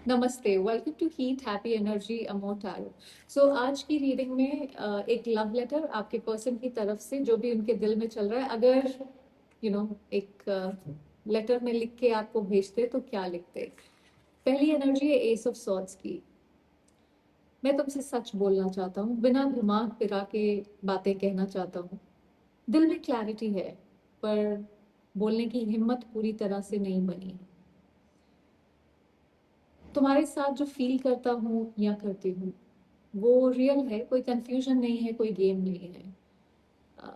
नमस्ते, welcome to heat happy energy अमो tarot. So आज की रीडिंग में एक लव लेटर आपके पर्सन की तरफ से जो भी उनके दिल में चल रहा है, अगर एक लेटर में लिख के आपको भेजते तो क्या लिखते। पहली एनर्जी है एस ऑफ सॉर्ड्स की। मैं तुमसे सच बोलना चाहता हूँ, बिना दिमाग फिरा के बातें कहना चाहता हूँ। दिल में क्लैरिटी है, पर बोलने की हिम्मत पूरी तरह से नहीं बनी। तुम्हारे साथ जो फील करता हूँ या करती हूँ वो रियल है, कोई कंफ्यूजन नहीं है, कोई गेम नहीं है। अ,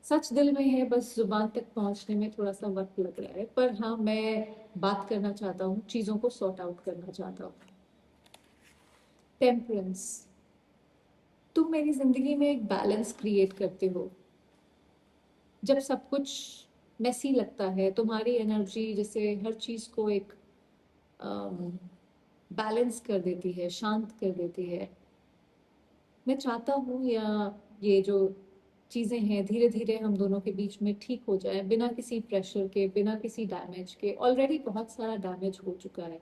सच दिल में है, बस जुबान तक पहुंचने में थोड़ा सा वक्त लग रहा है। पर हाँ, मैं बात करना चाहता हूँ, चीज़ों को सॉर्ट आउट करना चाहता हूँ। टेम्परेंस। तुम मेरी जिंदगी में एक बैलेंस क्रिएट करते हो। जब सब कुछ मैसी लगता है, तुम्हारी एनर्जी जैसे हर चीज़ को एक बैलेंस कर देती है, शांत कर देती है। मैं चाहता हूँ या ये जो चीज़ें हैं धीरे धीरे हम दोनों के बीच में ठीक हो जाए, बिना किसी प्रेशर के, बिना किसी डैमेज के। ऑलरेडी बहुत सारा डैमेज हो चुका है।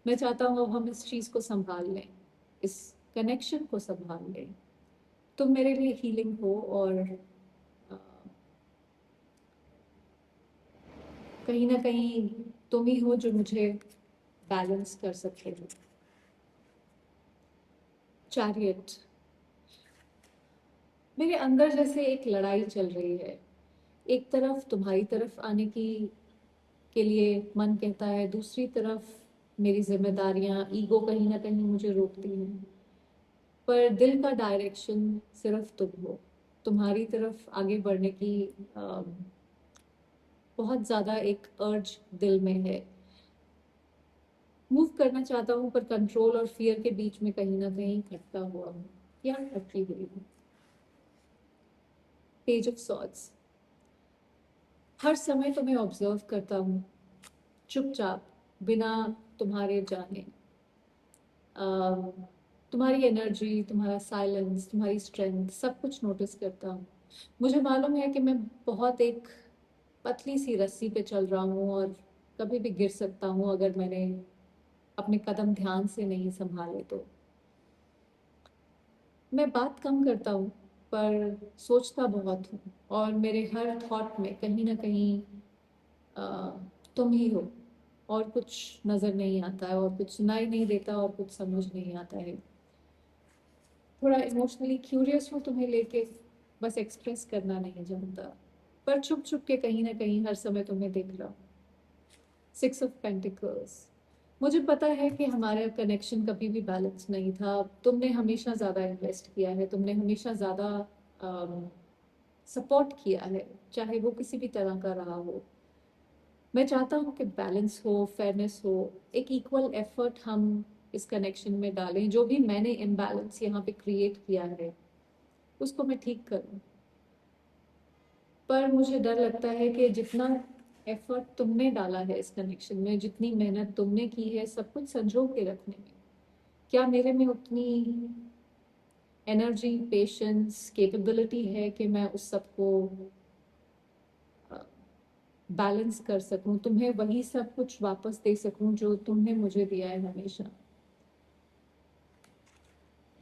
मैं चाहता हूँ अब हम इस चीज़ को संभाल लें, इस कनेक्शन को संभाल लें। तुम मेरे लिए हीलिंग हो, और अ, कहीं ना कहीं तुम ही हो जो मुझे बैलेंस कर सकते हो। चैरियट। मेरे अंदर जैसे एक लड़ाई चल रही है। एक तरफ तुम्हारी तरफ आने की के लिए मन कहता है, दूसरी तरफ मेरी जिम्मेदारियां, ईगो कहीं ना कहीं मुझे रोकती हैं। पर दिल का डायरेक्शन सिर्फ तुम हो। तुम्हारी तरफ आगे बढ़ने की अम, बहुत ज़्यादा एक अर्ज दिल में है। मूव करना चाहता हूँ, पर कंट्रोल और फियर के बीच में कहीं ना कहीं खटका हुआ हूँ या अटकी हुई हूँ। Page of swords. हर समय तुम्हें ऑब्जर्व करता हूँ, चुपचाप, बिना तुम्हारे जाने। अम, तुम्हारी एनर्जी, तुम्हारा साइलेंस, तुम्हारी स्ट्रेंथ, सब कुछ नोटिस करता हूँ। मुझे मालूम है कि मैं बहुत एक पतली सी रस्सी पे चल रहा हूँ, और कभी भी गिर सकता हूँ अगर मैंने अपने कदम ध्यान से नहीं संभाले तो। मैं बात कम करता हूँ, पर सोचता बहुत हूँ, और मेरे हर थॉट में कहीं ना कहीं अ, तुम ही हो। और कुछ नज़र नहीं आता है, और कुछ सुनाई नहीं देता, और कुछ समझ नहीं आता है। थोड़ा इमोशनली क्यूरियस हूँ तुम्हें लेके, बस एक्सप्रेस करना नहीं जानता। पर छुप छुप के कहीं ना कहीं हर समय तुम्हें देख रहा हूँ। Six of pentacles. मुझे पता है कि हमारा कनेक्शन कभी भी बैलेंस नहीं था। तुमने हमेशा ज़्यादा इन्वेस्ट किया है, तुमने हमेशा ज़्यादा सपोर्ट किया है, चाहे वो किसी भी तरह का रहा हो। मैं चाहता हूँ कि बैलेंस हो, फेयरनेस हो, एक इक्वल एफर्ट हम इस कनेक्शन में डालें। जो भी मैंने इम्बैलेंस यहाँ पे क्रिएट किया है उसको मैं ठीक करूँ। पर मुझे डर लगता है कि जितना एफर्ट तुमने डाला है इस कनेक्शन में, जितनी मेहनत तुमने की है सब कुछ संजो के रखने में, क्या मेरे में उतनी एनर्जी, पेशेंस, कैपेबिलिटी है कि मैं उस सबको बैलेंस कर सकूं, तुम्हें वही सब कुछ वापस दे सकूं जो तुमने मुझे दिया है हमेशा।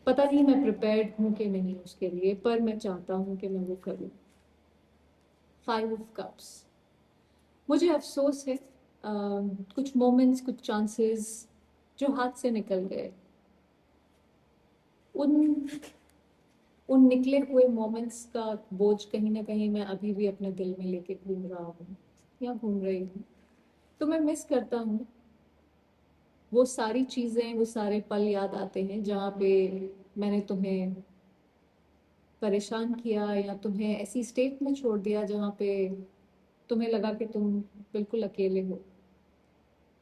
पता नहीं मैं प्रिपेयर्ड हूं कि नहीं उसके लिए, पर मैं चाहता हूं कि मैं वो करूं। Five of cups. मुझे अफसोस है, कुछ मोमेंट्स, कुछ चांसेस जो हाथ से निकल गए। उन उन निकले हुए मोमेंट्स का बोझ कहीं ना कहीं मैं अभी भी अपने दिल में लेके घूम रहा हूँ या घूम रही हूँ। तो मैं मिस करता हूँ वो सारी चीज़ें, वो सारे पल याद आते हैं जहाँ पे मैंने तुम्हें परेशान किया, या तुम्हें ऐसी स्टेट में छोड़ दिया जहाँ पे तुम्हें लगा कि तुम बिल्कुल अकेले हो,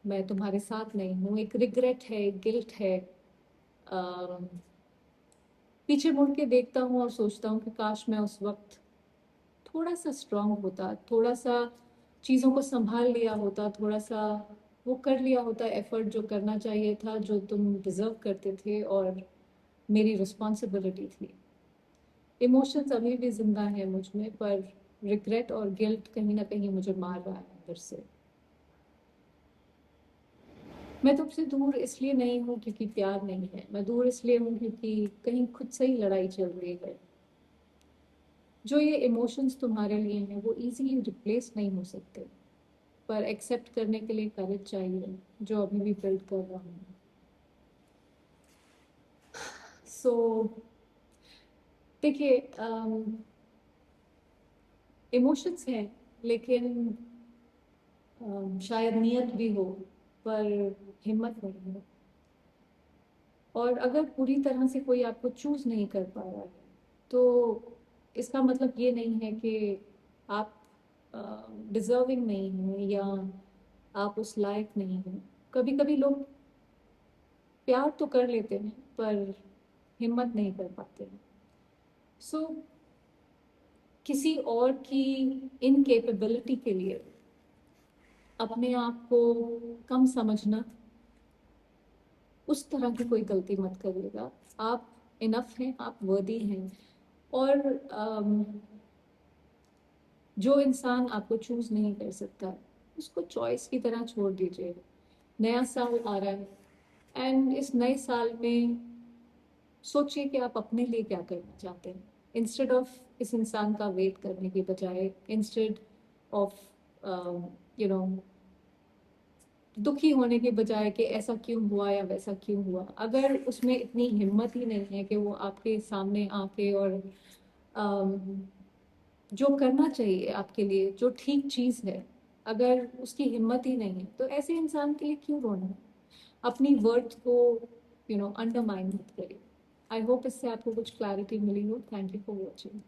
मैं तुम्हारे साथ नहीं हूँ। एक रिग्रेट है, एक गिल्ट है। अम, पीछे मुड़ के देखता हूँ और सोचता हूँ कि काश मैं उस वक्त थोड़ा सा स्ट्रांग होता, थोड़ा सा चीज़ों को संभाल लिया होता, थोड़ा सा वो कर लिया होता, एफर्ट जो करना चाहिए था, जो तुम डिजर्व करते थे और मेरी रिस्पॉन्सिबिलिटी थी। इमोशंस अभी भी जिंदा है मुझ में, पर रिग्रेट और गिल्ट कहीं ना कहीं मुझे मार रहा है अंदर से। मैं तुमसे दूर इसलिए नहीं हूँ क्योंकि प्यार नहीं है, मैं दूर इसलिए हूँ क्योंकि कहीं खुद से ही लड़ाई चल रही है। जो ये इमोशंस तुम्हारे लिए हैं वो इजीली रिप्लेस नहीं हो सकते, पर एक्सेप्ट करने के लिए करेज चाहिए, जो अभी भी बिल्ड कर रहा हूँ। सो देखिए, इमोशंस हैं, लेकिन शायद नियत भी हो, पर हिम्मत नहीं है। और अगर पूरी तरह से कोई आपको चूज नहीं कर पा रहा है, तो इसका मतलब ये नहीं है कि आप डिजर्विंग नहीं हैं या आप उस लायक नहीं हैं। कभी कभी लोग प्यार तो कर लेते हैं, पर हिम्मत नहीं कर पाते हैं। सो किसी और की इनकेपेबिलिटी के लिए अपने आप को कम समझना, उस तरह की कोई गलती मत करिएगा। आप इनफ हैं, आप वर्दी हैं। और जो इंसान आपको चूज नहीं कर सकता, उसको चॉइस की तरह छोड़ दीजिए। नया साल आ रहा है, एंड इस नए साल में सोचिए कि आप अपने लिए क्या करना चाहते हैं। इंस्टेड ऑफ इस इंसान का वेट करने की बजाय, इंस्टेड ऑफ यू नो दुखी होने के बजाय कि ऐसा क्यों हुआ या वैसा क्यों हुआ, अगर उसमें इतनी हिम्मत ही नहीं है कि वो आपके सामने आके और अम, जो करना चाहिए आपके लिए, जो ठीक चीज़ है, अगर उसकी हिम्मत ही नहीं है, तो ऐसे इंसान के लिए क्यों रोना। अपनी वर्थ को अंडरमाइन मत करिए। आई होप इससे आपको कुछ क्लैरिटी मिली हो। Thank you for watching.